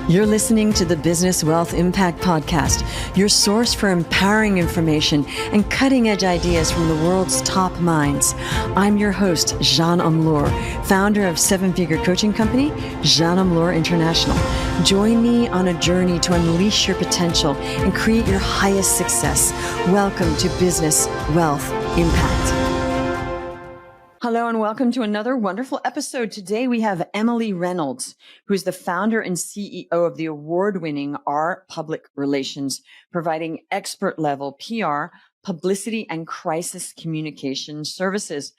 You're listening to the Business Wealth Impact Podcast, your source for empowering information and cutting-edge ideas from the world's top minds. I'm your host, Jeanne Amlour, founder of seven-figure coaching company, Jeanne Amlour International. Join me on a journey to unleash your potential and create your highest success. Welcome to Business Wealth Impact. Hello and welcome to another wonderful episode. Today we have Emily Reynolds, who is the founder and CEO of the award-winning R Public Relations, providing expert-level PR, publicity, and crisis communication services.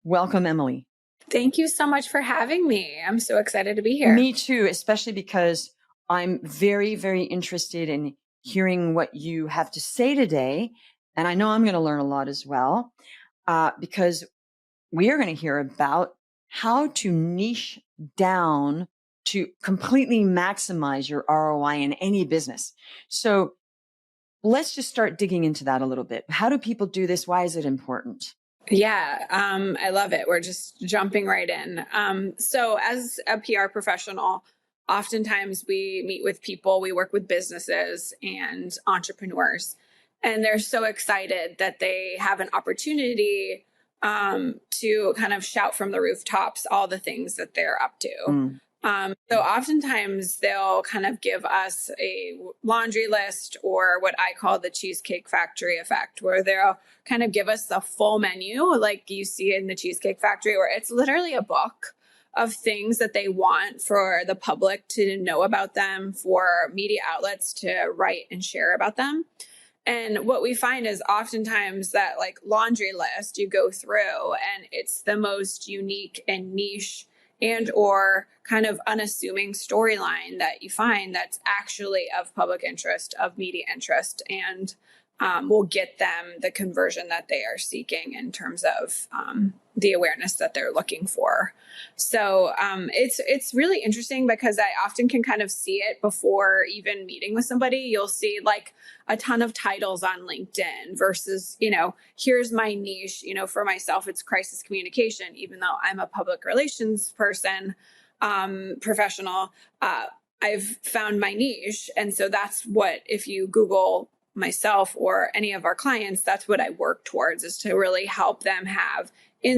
Welcome, Emily. Thank you so much for having me. I'm so excited to be here. Me too, especially because I'm very, very interested in hearing what you have to say today. And I know I'm going to learn a lot as well, because we are going to hear about how to niche down to completely maximize your ROI in any business. So let's just start digging into that a little bit. How do people do this? Why is it important? Yeah, I love it. We're just jumping right in. So as a PR professional, oftentimes we meet with people, we work with businesses and entrepreneurs, and they're so excited that they have an opportunity to kind of shout from the rooftops all the things that they're up to. So oftentimes they'll kind of give us a laundry list, or what I call the Cheesecake Factory effect, where they'll kind of give us the full menu, like you see in the Cheesecake Factory, where it's literally a book of things that they want for the public to know about them, for media outlets to write and share about them. And what we find is oftentimes that like laundry list you go through and it's the most unique and niche and or kind of unassuming storyline that you find that's actually of public interest, of media interest, and will get them the conversion that they are seeking in terms of the awareness that they're looking for. So it's really interesting because I often can kind of see it before even meeting with somebody. You'll see like a ton of titles on LinkedIn versus, here's my niche. For myself, it's crisis communication. Even though I'm a public relations person, professional, I've found my niche. And so that's what, if you Google myself or any of our clients, that's what I work towards, is to really help them have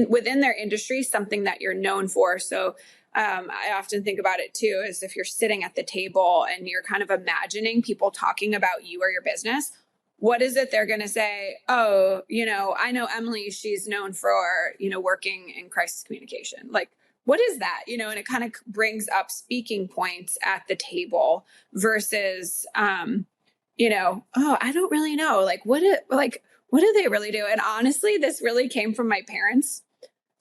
within their industry something that you're known for. So I often think about it too, as if you're sitting at the table and you're kind of imagining people talking about you or your business. What is it they're going to say? Oh, I know Emily, she's known for, working in crisis communication. Like, what is that? And it kind of brings up speaking points at the table versus, oh, I don't really know. Like, what do they really do? And honestly, this really came from my parents.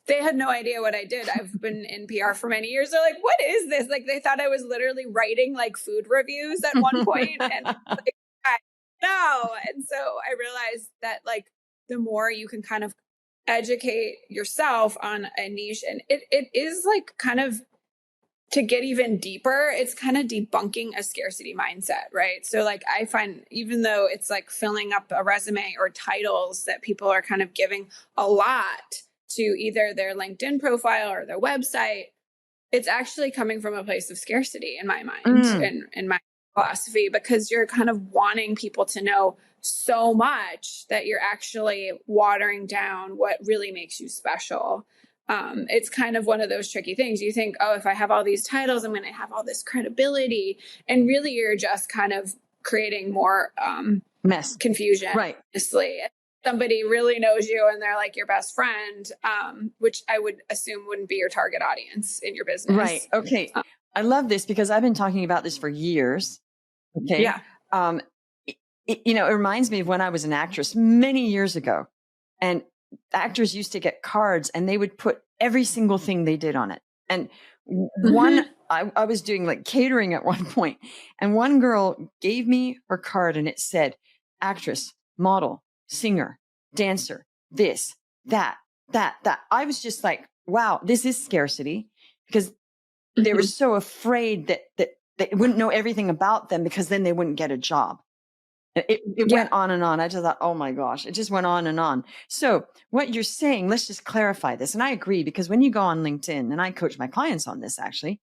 They had no idea what I did. I've been in PR for many years. They're like, what is this? Like, they thought I was literally writing like food reviews at one point. And like, no. And so I realized that like the more you can kind of educate yourself on a niche, and it is like kind of, to get even deeper, it's kind of debunking a scarcity mindset, right? So like I find, even though it's like filling up a resume or titles that people are kind of giving a lot to either their LinkedIn profile or their website, it's actually coming from a place of scarcity in my mind and in my philosophy, because you're kind of wanting people to know so much that you're actually watering down what really makes you special. It's kind of one of those tricky things. You think, oh, if I have all these titles, I'm going to have all this credibility. And really, you're just kind of creating more mess, confusion. Right. Honestly, somebody really knows you and they're like your best friend, which I wowould assume wouldn't be your target audience in your business. Right. Okay. I love this because I've been talking about this for years. Okay. Yeah. It reminds me of when I was an actress many years ago, and actors used to get cards and they would put every single thing they did on it. And I was doing like catering at one point, and one girl gave me her card and it said actress, model, singer, dancer, this, that. I was just like, wow, this is scarcity, because they were so afraid that they wouldn't know everything about them, because then they wouldn't get a job. It went on and on. I just thought, oh my gosh, it just went on and on. So what you're saying, let's just clarify this. And I agree, because when you go on LinkedIn, and I coach my clients on this, actually,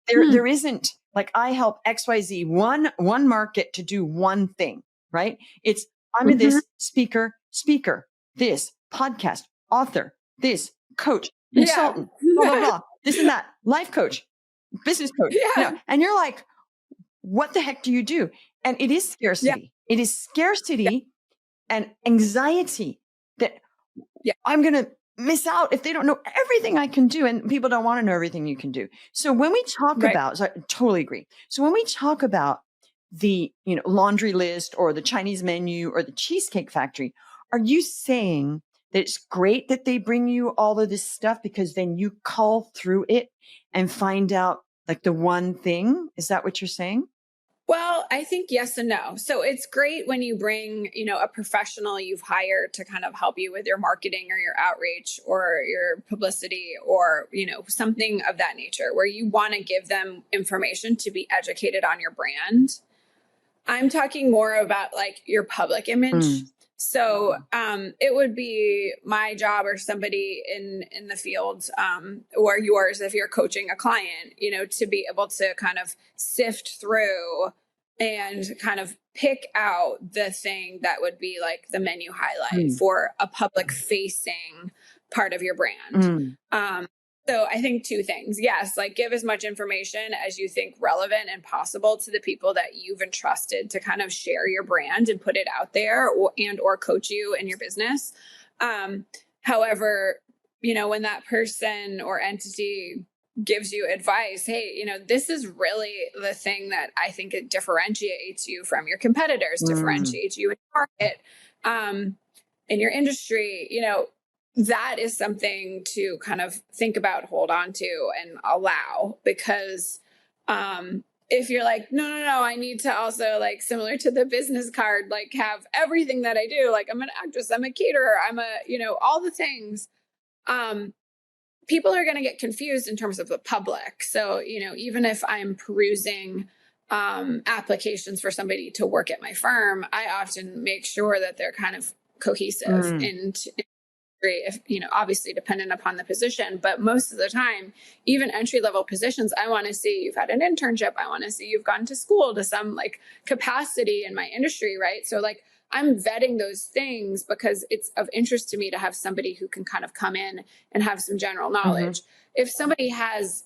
there isn't Like I help XYZ one market to do one thing, right? It's I'm Mm-hmm. this speaker, this podcast, author, this coach, consultant, blah, blah, blah, this and that, life coach, business coach, and you're like, what the heck do you do? And it is scarcity. It is scarcity and anxiety that I'm going to miss out if they don't know everything I can do. And people don't want to know everything you can do. So when we talk about, so I totally agree. So when we talk about the, laundry list or the Chinese menu or the Cheesecake Factory, are you saying that it's great that they bring you all of this stuff because then you cull through it and find out like the one thing? Is that what you're saying? Well, I think yes and no. So it's great when you bring, a professional you've hired to kind of help you with your marketing or your outreach or your publicity or, something of that nature where you want to give them information to be educated on your brand. I'm talking more about like your public image. So it would be my job or somebody in the field or yours if you're coaching a client, to be able to kind of sift through and kind of pick out the thing that would be like the menu highlight for a public facing part of your brand. So I think two things. Yes, like give as much information as you think relevant and possible to the people that you've entrusted to kind of share your brand and put it out there or coach you in your business. However, when that person or entity gives you advice, hey, this is really the thing that I think it differentiates you from your competitors, differentiates you in your market, in your industry, that is something to kind of think about, hold on to, and allow. Because if you're like, no, I need to also, like, similar to the business card, like have everything that I do, like I'm an actress, I'm a caterer, I'm a, all the things, people are going to get confused in terms of the public. So, even if I'm perusing applications for somebody to work at my firm, I often make sure that they're kind of cohesive and if, obviously dependent upon the position, but most of the time, even entry-level positions, I want to see you've had an internship. I want to see you've gone to school to some like capacity in my industry. Right. So like I'm vetting those things because it's of interest to me to have somebody who can kind of come in and have some general knowledge. If somebody has,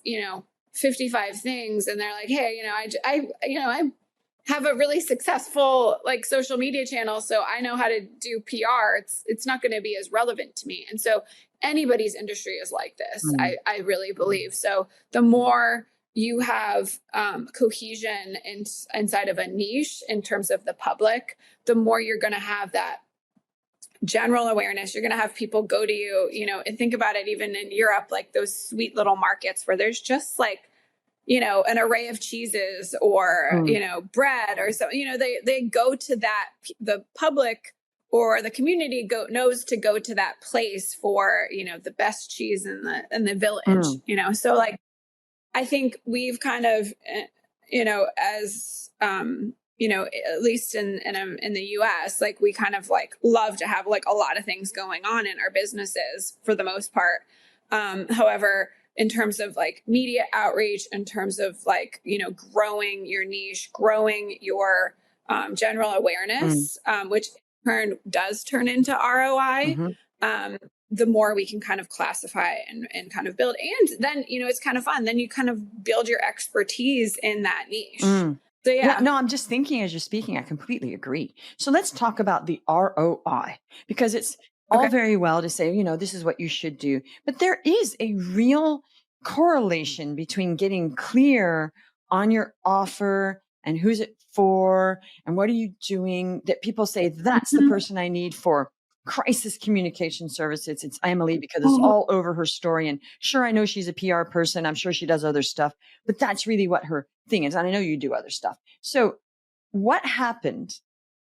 55 things and they're like, hey, I have a really successful like social media channel, so I know how to do PR, it's not going to be as relevant to me. And so anybody's industry is like this. I really believe. So the more you have cohesion inside of a niche in terms of the public, the more you're going to have that general awareness. You're going to have people go to you, and think about it, even in Europe, like those sweet little markets where there's just like, an array of cheeses or, bread or so, they go to that, the public or the community knows to go to that place for, the best cheese in the village, so like, I think we've kind of, as, at least in the US, like we kind of like love to have like a lot of things going on in our businesses for the most part. However, in terms of like media outreach, in terms of like, growing your niche, growing your general awareness, which in turn does turn into ROI, the more we can kind of classify and kind of build. And then, it's kind of fun. Then you kind of build your expertise in that niche. So yeah. No, I'm just thinking as you're speaking, I completely agree. So let's talk about the ROI, because it's all very well to say, this is what you should do, but there is a real correlation between getting clear on your offer and who's it for and what are you doing, that people say that's the person I need for crisis communication services. It's Emily because it's all over her story. And sure, I know she's a PR person. I'm sure she does other stuff, but that's really what her thing is. And I know you do other stuff. So what happened?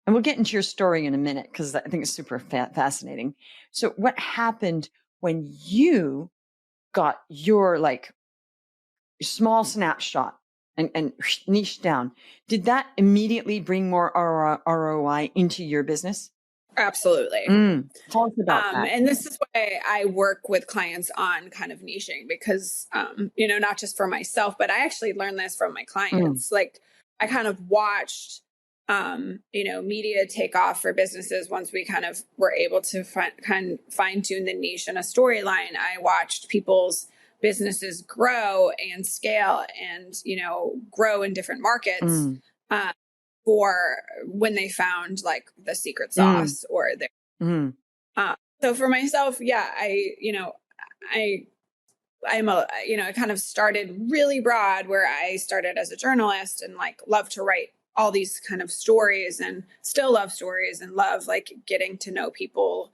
And we'll get into your story in a minute because I think it's super fascinating. So what happened when you got your like small snapshot and niche down? Did that immediately bring more ROI into your business? Absolutely. Tell us about that. And this is why I work with clients on kind of niching because, not just for myself, but I actually learned this from my clients. Like I kind of watched, media take off for businesses once we kind of were able to fine tune the niche and a storyline. I watched people's businesses grow and scale and, grow in different markets. For when they found like the secret sauce or their so for myself, yeah, I kind of started really broad where I started as a journalist and like love to write all these kind of stories and still love stories and love like getting to know people,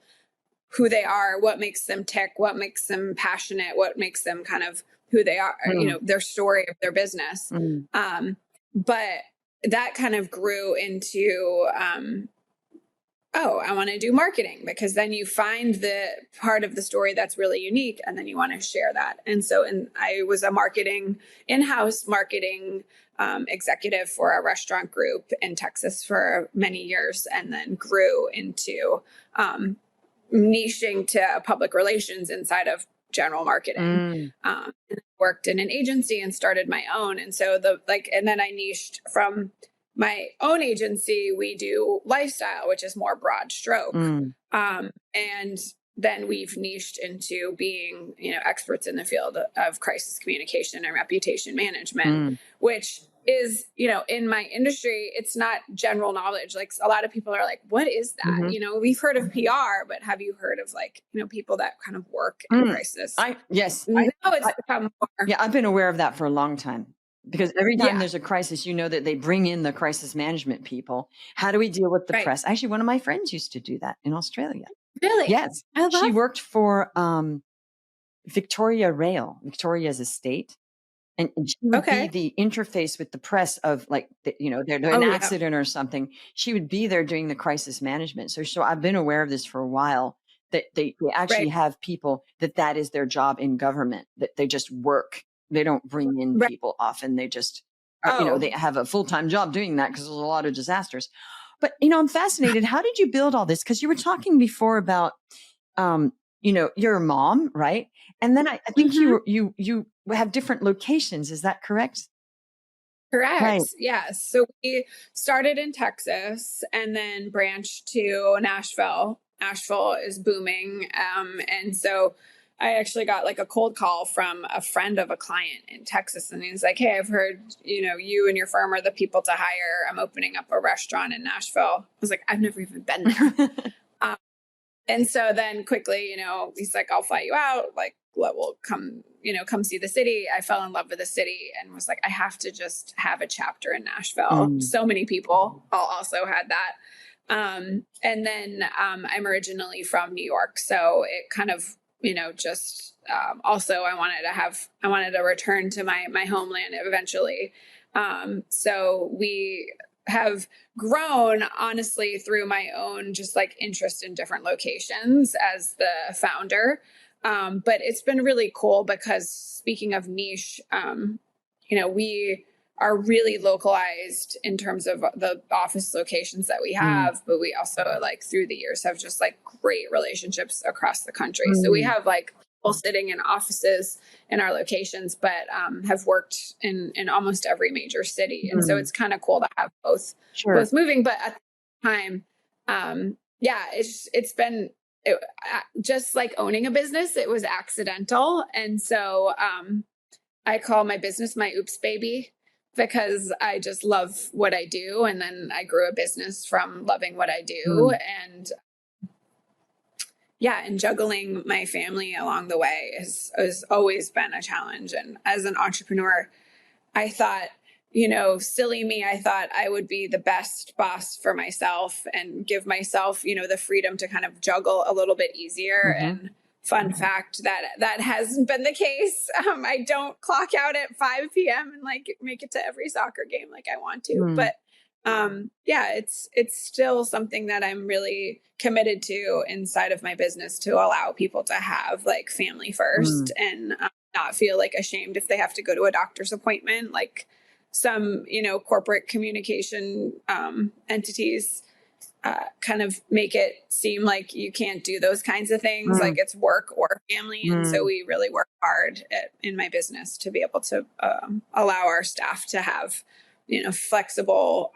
who they are, what makes them tick, what makes them passionate, what makes them kind of who they are, their story of their business. But that kind of grew into, I want to do marketing, because then you find the part of the story that's really unique and then you want to share that. And so I was a in-house marketing executive for a restaurant group in Texas for many years, and then grew into niching to public relations inside of general marketing. Worked in an agency and started my own. And so and then I niched from my own agency. We do lifestyle, which is more broad stroke. And then we've niched into being, experts in the field of crisis communication and reputation management, which is, in my industry, it's not general knowledge. Like a lot of people are like, what is that? We've heard of PR, but have you heard of like, people that kind of work in crisis? Yes. It's become more. Yeah, I've been aware of that for a long time, because every time there's a crisis, that they bring in the crisis management people. How do we deal with the press? Actually, one of my friends used to do that in Australia. Really? Yes. She worked for Victoria's estate. And she would be the interface with the press of like, there's an accident or something. She would be there doing the crisis management. So I've been aware of this for a while, that they actually have people that is their job in government, that they just work. They don't bring in people often. They just, they have a full-time job doing that because there's a lot of disasters. But, I'm fascinated. How did you build all this? Because you were talking before about, your mom, right? And then I think you have different locations. Is that correct? Correct. Right. Yes. So we started in Texas and then branched to Nashville. Nashville is booming. And so I actually got like a cold call from a friend of a client in Texas. And he's like, hey, I've heard, you and your firm are the people to hire. I'm opening up a restaurant in Nashville. I was like, I've never even been there. And so then quickly, he's like, I'll fly you out. Like, we'll come see the city. I fell in love with the city and was like, I have to just have a chapter in Nashville. So many people also had that. And then I'm originally from New York. So it kind of, also I wanted to return to my homeland eventually. So we have grown honestly through my own just like interest in different locations as the founder. But it's been really cool because speaking of niche, we are really localized in terms of the office locations that we have, but we also like through the years have just like great relationships across the country. So we have like people sitting in offices in our locations, but have worked in almost every major city. And so it's kind of cool to have both moving, but at the time, it's been just like owning a business. It was accidental. And so I call my business my oops baby, because I just love what I do. And then I grew a business from loving what I do. And and juggling my family along the way has always been a challenge. And as an entrepreneur, I thought, silly me, I thought I would be the best boss for myself and give myself, the freedom to kind of juggle a little bit easier. And fun fact that hasn't been the case. I don't clock out at 5 p.m. and like make it to every soccer game like I want to. But it's still something that I'm really committed to inside of my business, to allow people to have like family first and not feel like ashamed if they have to go to a doctor's appointment. Like some, corporate communication entities kind of make it seem like you can't do those kinds of things, like it's work or family. And so we really work hard in my business to be able to allow our staff to have, flexible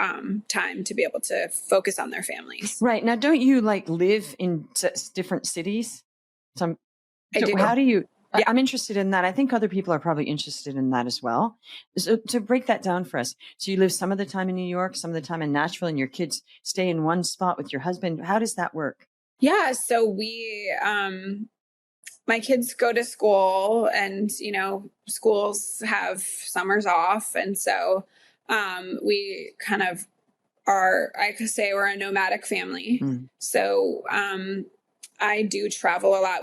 time to be able to focus on their families. Right. Now, don't you live in different cities? I do. How do you? Yeah. I'm interested in that. I think other people are probably interested in that as well. So to break that down for us. So you live some of the time in New York, some of the time in Nashville, and your kids stay in one spot with your husband. How does that work? Yeah. So my kids go to school and, schools have summers off. And so we kind of I could say we're a nomadic family. So I do travel a lot.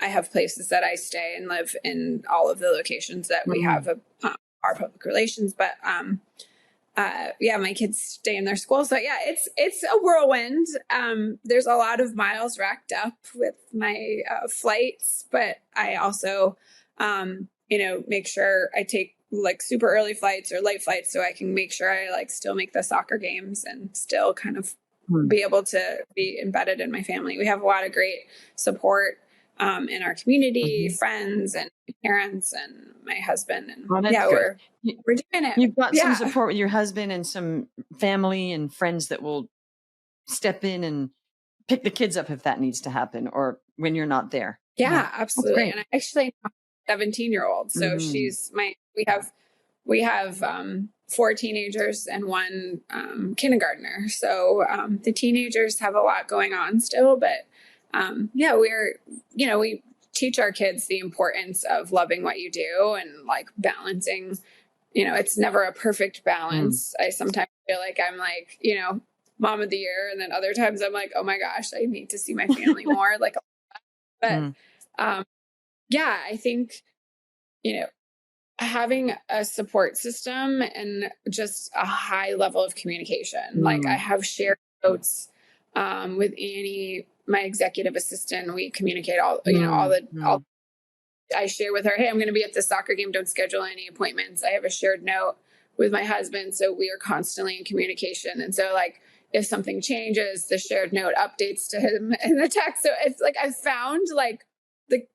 I have places that I stay and live in all of the locations that we have our public relations. But my kids stay in their school. So yeah, it's a whirlwind. There's a lot of miles racked up with my flights, but I also, make sure I take super early flights or late flights so I can make sure I still make the soccer games and still kind of be able to be embedded in my family. We have a lot of great support in our community, friends and parents and my husband. And we're doing it. You've got some support with your husband and some family and friends that will step in and pick the kids up if that needs to happen or when you're not there. Yeah, absolutely. And I actually have a 17-year-old. So we have 4 teenagers and 1 kindergartner. So the teenagers have a lot going on still, but we teach our kids the importance of loving what you do and balancing, it's never a perfect balance. I sometimes feel like I'm mom of the year. And then other times I'm like, oh my gosh, I need to see my family more. I think, having a support system and just a high level of communication. I have shared notes with Annie, my executive assistant. We communicate all I share with her, hey, I'm going to be at the soccer game. Don't schedule any appointments. I have a shared note with my husband. So we are constantly in communication. And so if something changes, the shared note updates to him in the text. So it's I've found the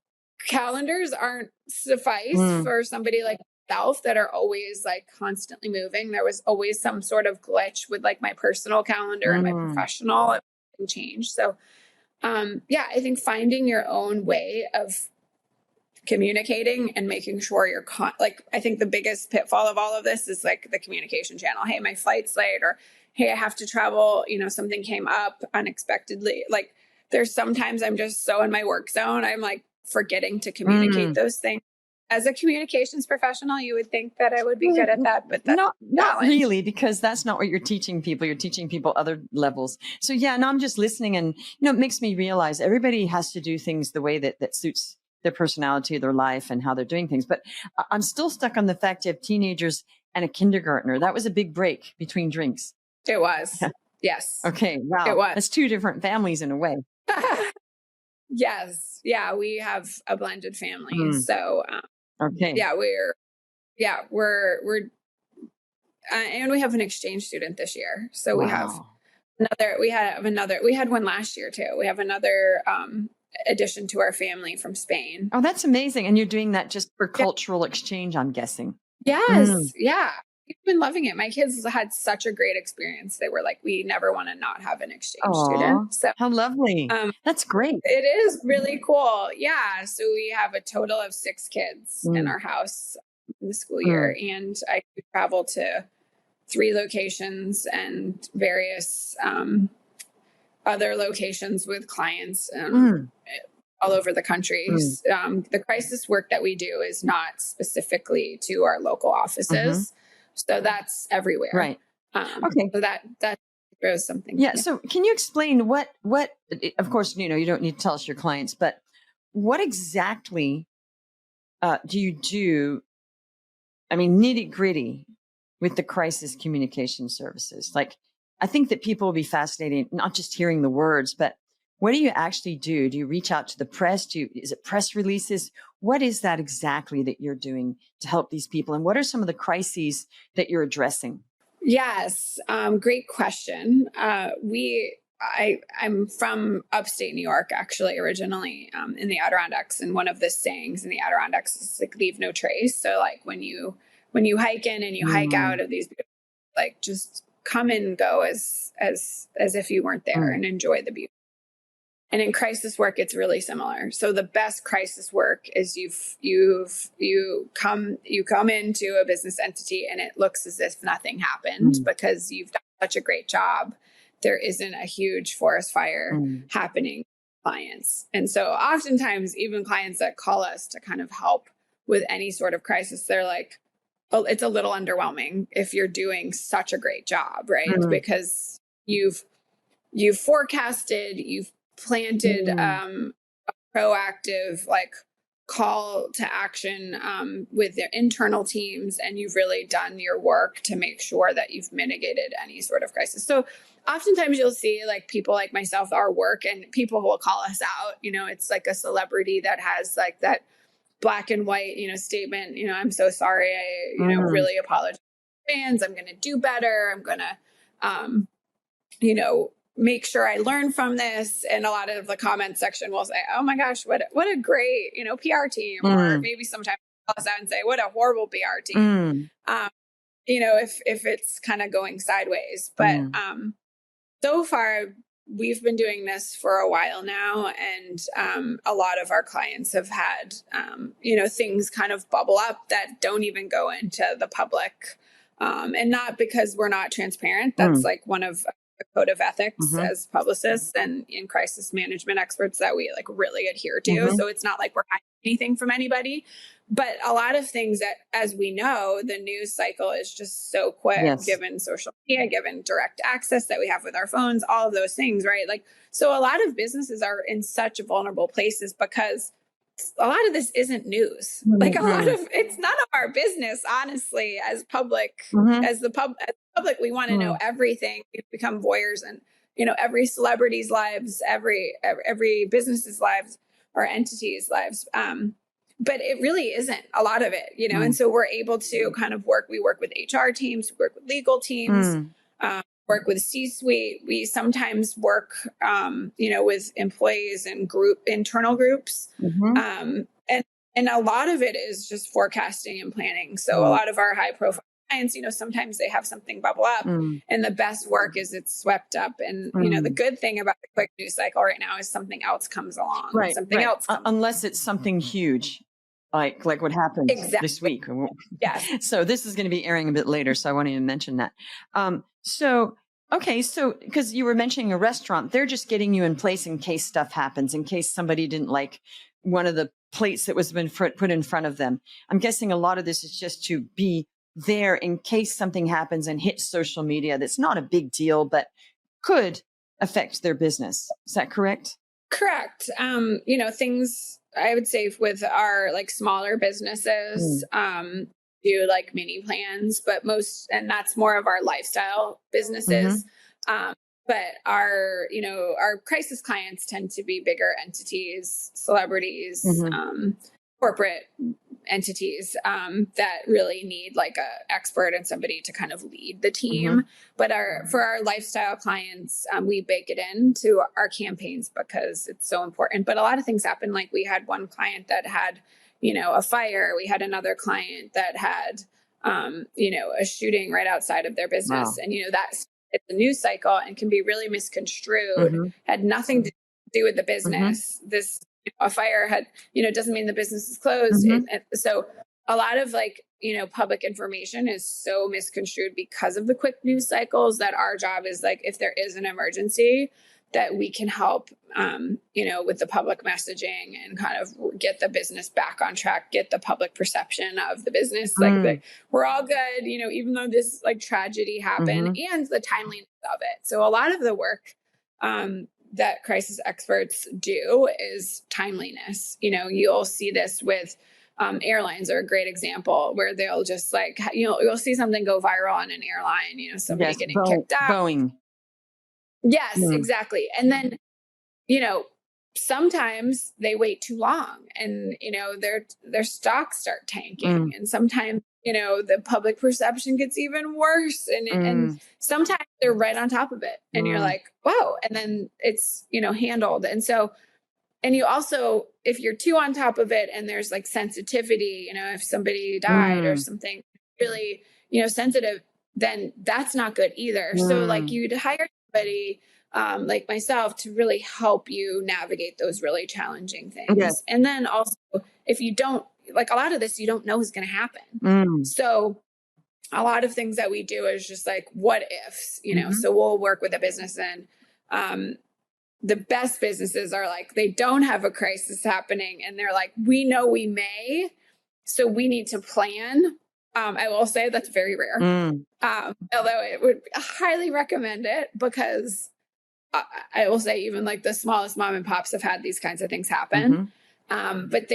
calendars aren't suffice for somebody like myself that are always constantly moving. There was always some sort of glitch with my personal calendar and my professional. It can change. So I think finding your own way of communicating and making sure you're I think the biggest pitfall of all of this is the communication channel. Hey, my flight's late, or hey, I have to travel, something came up unexpectedly. There's sometimes I'm just so in my work zone, I'm forgetting to communicate those things. As a communications professional, you would think that I would be good at that, but that's not really, because that's not what you're teaching people. You're teaching people other levels. So I'm just listening, and it makes me realize everybody has to do things the way that suits their personality, their life, and how they're doing things. But I'm still stuck on the fact you have teenagers and a kindergartner. That was a big break between drinks. It was. Yes. Okay. Wow. It was. That's 2 different families in a way. Yes. Yeah. We have a blended family. So, okay. Yeah, we're and we have an exchange student this year. So we had one last year too. We have another addition to our family from Spain. Oh, that's amazing. And you're doing that just for cultural exchange, I'm guessing. Yes. Yeah. We've been loving it. My kids had such a great experience. They were we never want to not have an exchange student. So how lovely. That's great. It is really cool. Yeah. So we have a total of 6 kids in our house in the school year. And I travel to 3 locations and various other locations with clients all over the country. The crisis work that we do is not specifically to our local offices. So that's everywhere. Right. Okay. So that throws something. Yeah. So can you explain what, of course, you don't need to tell us your clients, but what exactly do you do? I mean, nitty gritty with the crisis communication services. I think that people will be fascinated, not just hearing the words, but what do you actually do? Do you reach out to the press? Is it press releases? What is that exactly that you're doing to help these people? And what are some of the crises that you're addressing? Yes. Great question. I'm from upstate New York, actually, originally, in the Adirondacks. And one of the sayings in the Adirondacks is like, leave no trace. So like when you hike in and you hike out of these, like just come and go as if you weren't there and enjoy the beauty. And in crisis work, it's really similar. So the best crisis work is you come into a business entity and it looks as if nothing happened because you've done such a great job. There isn't a huge forest fire happening with clients. And so oftentimes even clients that call us to kind of help with any sort of crisis, they're like, oh, it's a little underwhelming if you're doing such a great job, right? Because you've forecasted, you've planted a proactive like call to action with their internal teams, and you've really done your work to make sure that you've mitigated any sort of crisis. So oftentimes you'll see like people like myself, our work, and people will call us out. It's like a celebrity that has like that black and white, statement, I'm so sorry. I, really apologize to fans. I'm going to do better. I'm going to, make sure I learn from this. And a lot of the comment section will say, oh my gosh, what a great, PR team. Or maybe sometimes I'll call us out and say, what a horrible PR team. If it's kind of going sideways. But so far, we've been doing this for a while now. And a lot of our clients have had, things kind of bubble up that don't even go into the public. And not because we're not transparent. That's like one of a code of ethics as publicists and in crisis management experts that we like really adhere to. So it's not like we're hiding anything from anybody, but a lot of things that, as we know, the news cycle is just so quick, given social media, given direct access that we have with our phones, all of those things, right? Like, so a lot of businesses are in such vulnerable places because a lot of this isn't news. Like a lot of it's none of our business, honestly, as public, as the public, we want to know everything. We've become voyeurs and, every celebrity's lives, every business's lives or entity's lives. But it really isn't a lot of it, and so we're able to kind of we work with HR teams, we work with legal teams, work with C-suite. We sometimes work, with employees and internal groups. And a lot of it is just forecasting and planning. So a lot of our high profile clients, sometimes they have something bubble up and the best work is it's swept up. And, the good thing about the quick news cycle right now is something else comes along. Right. Something else comes unless it's something huge. Like what happened this week. Yes. So this is going to be airing a bit later. So I wanted to mention that. So because you were mentioning a restaurant, they're just getting you in place in case stuff happens, in case somebody didn't like one of the plates that was been put in front of them. I'm guessing a lot of this is just to be there in case something happens and hits social media. That's not a big deal, but could affect their business. Is that correct? Correct. Things I would say with our like smaller businesses, do like mini plans, and that's more of our lifestyle businesses. But our crisis clients tend to be bigger entities, celebrities, corporate entities that really need like a expert and somebody to kind of lead the team. But for our lifestyle clients, we bake it into our campaigns because it's so important. But a lot of things happen. Like we had one client that had, a fire. We had another client that had, a shooting right outside of their business. Wow. And, that's it's a news cycle and can be really misconstrued, had nothing to do with the business. A fire had, doesn't mean the business is closed. So a lot of public information is so misconstrued because of the quick news cycles that our job is like, if there is an emergency, that we can help, with the public messaging and kind of get the business back on track, get the public perception of the business. Like we're all good, even though this like tragedy happened and the timeliness of it. So a lot of the work, that crisis experts do is timeliness. You'll see this with airlines are a great example where they'll just like, you'll see something go viral on an airline, somebody getting kicked out. Boeing. Yes, exactly. And then, sometimes they wait too long and, their stocks start tanking. And sometimes, the public perception gets even worse. And sometimes they're right on top of it and you're like, whoa. And then it's, handled. And so, and you also, if you're too on top of it and there's like sensitivity, if somebody died or something really, sensitive, then that's not good either. So like you'd hire somebody like myself to really help you navigate those really challenging things. Yes. And then also, if you don't, like a lot of this, you don't know is going to happen. So a lot of things that we do is just like, what ifs, so we'll work with a business and the best businesses are like, they don't have a crisis happening and they're like, we know we may, so we need to plan. I will say that's very rare. Although it would highly recommend it because I will say even like the smallest mom and pops have had these kinds of things happen. But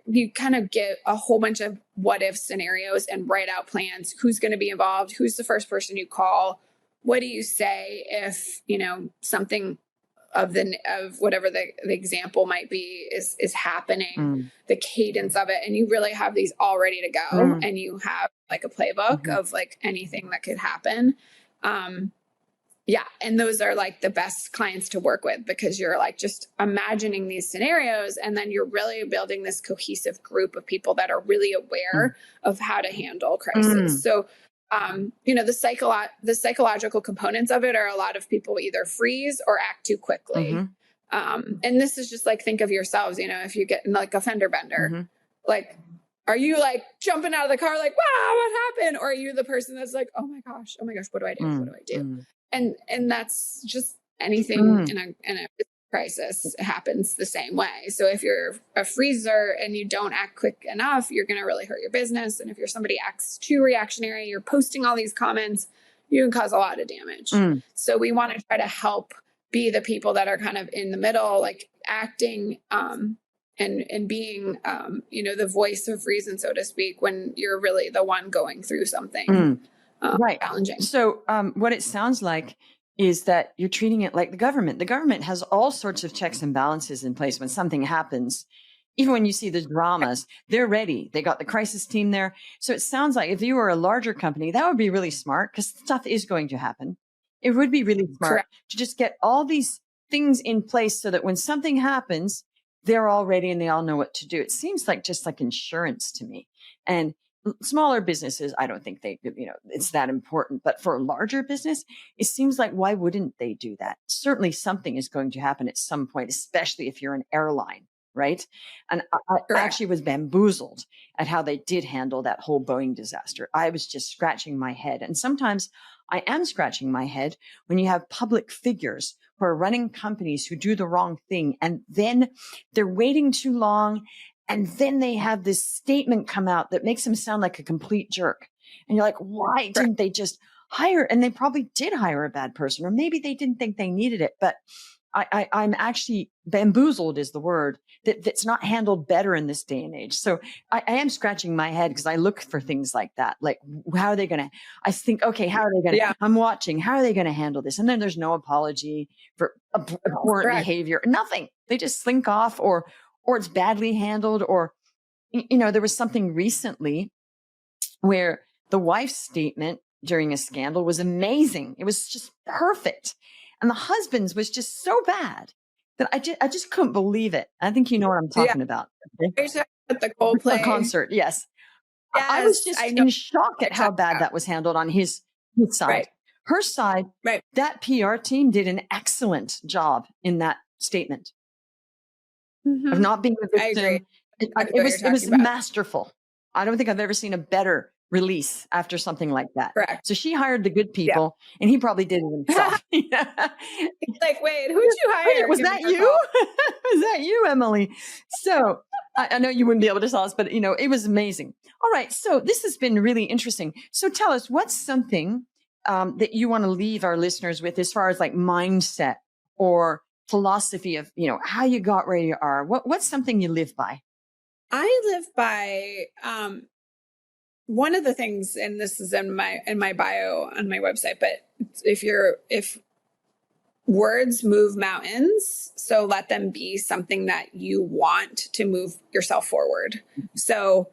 you kind of get a whole bunch of what if scenarios and write out plans. Who's going to be involved? Who's the first person you call? What do you say if, something of whatever the example might be is happening, the cadence of it. And you really have these all ready to go and you have like a playbook of like anything that could happen. Yeah. And those are like the best clients to work with because you're like just imagining these scenarios and then you're really building this cohesive group of people that are really aware of how to handle crisis. So, the psychological components of it are a lot of people either freeze or act too quickly. And this is just like, think of yourselves, if you get in like a fender bender, like, are you like jumping out of the car, like, wow, what happened? Or are you the person that's like, oh my gosh, what do I do? What do I do? And that's just anything in a crisis happens the same way. So if you're a freezer and you don't act quick enough, you're going to really hurt your business. And if you're somebody acts too reactionary, you're posting all these comments, you can cause a lot of damage. So we want to try to help be the people that are kind of in the middle, like acting, and being, the voice of reason, so to speak, when you're really the one going through something challenging. So what it sounds like is that you're treating it like the government. The government has all sorts of checks and balances in place when something happens. Even when you see the dramas, they're ready. They got the crisis team there. So it sounds like if you were a larger company, that would be really smart because stuff is going to happen. It would be really smart to just get all these things in place so that when something happens, they're all ready and they all know what to do. It seems like just like insurance to me. And smaller businesses, I don't think it's that important. But for a larger business, it seems like why wouldn't they do that? Certainly something is going to happen at some point, especially if you're an airline, right? And I actually was bamboozled at how they did handle that whole Boeing disaster. I was just scratching my head. And sometimes I am scratching my head when you have public figures who are running companies who do the wrong thing and then they're waiting too long. And then they have this statement come out that makes them sound like a complete jerk. And you're like, why didn't they just hire? And they probably did hire a bad person, or maybe they didn't think they needed it. But I'm actually bamboozled is the word that's not handled better in this day and age. So I am scratching my head because I look for things like that. Like, how are they going to, I think, okay, how are they going to, I'm watching, how are they going to handle this? And then there's no apology for abhorrent behavior, nothing. They just slink off or it's badly handled, or, there was something recently where the wife's statement during a scandal was amazing. It was just perfect. And the husband's was just so bad that I just couldn't believe it. I think you know what I'm talking about. You're talking about the Coldplay concert. Yes. I was just in shock at how bad that was handled on his side. Right. Her side, that PR team did an excellent job in that statement. Of not being a victim. I agree. It was masterful. I don't think I've ever seen a better release after something like that. Correct. So she hired the good people and he probably did it himself. He's like, wait, who'd you hire? Was that you? Was that you, Emily? So I know you wouldn't be able to tell us, but it was amazing. All right. So this has been really interesting. So tell us, what's something that you want to leave our listeners with as far as like mindset or philosophy of, how you got where you are? What's something you live by? I live by, one of the things, and this is in my bio on my website, but if words move mountains, so let them be something that you want to move yourself forward. So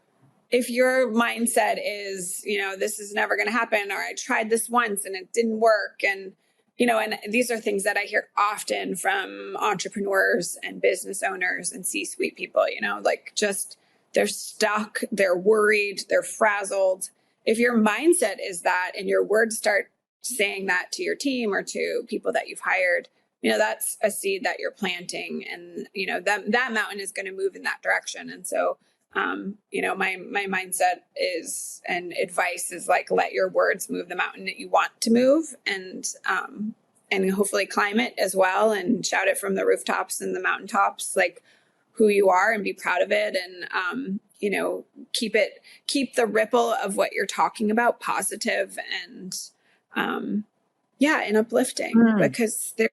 if your mindset is, this is never going to happen, or I tried this once and it didn't work. And, and these are things that I hear often from entrepreneurs and business owners and C-suite people, like just they're stuck, they're worried, they're frazzled. If your mindset is that and your words start saying that to your team or to people that you've hired, that's a seed that you're planting, and, that mountain is going to move in that direction. And so, my mindset is, and advice is like, let your words move the mountain that you want to move, and hopefully climb it as well, and shout it from the rooftops and the mountaintops, like who you are, and be proud of it. And, keep the ripple of what you're talking about positive and, and uplifting, because there,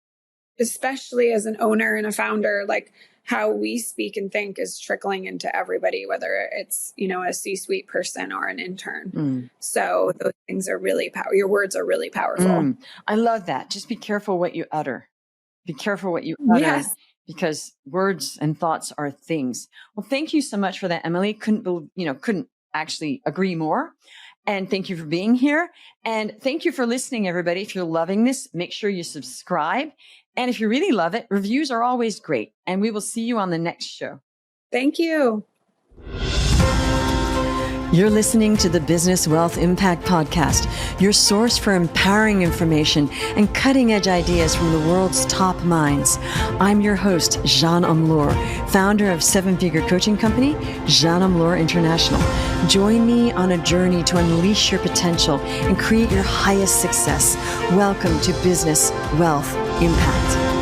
especially as an owner and a founder, like how we speak and think is trickling into everybody, whether it's, a C-suite person or an intern. So those things are really your words are really powerful. I love that. Just be careful what you utter. Be careful what you utter. Yes. Because words and thoughts are things. Well, thank you so much for that, Emily. Couldn't actually agree more. And thank you for being here. And thank you for listening, everybody. If you're loving this, make sure you subscribe. And if you really love it, reviews are always great. And we will see you on the next show. Thank you. You're listening to the Business Wealth Impact Podcast, your source for empowering information and cutting-edge ideas from the world's top minds. I'm your host, Jeanne Amlour, founder of seven-figure coaching company, Jeanne Amlour International. Join me on a journey to unleash your potential and create your highest success. Welcome to Business Wealth Impact.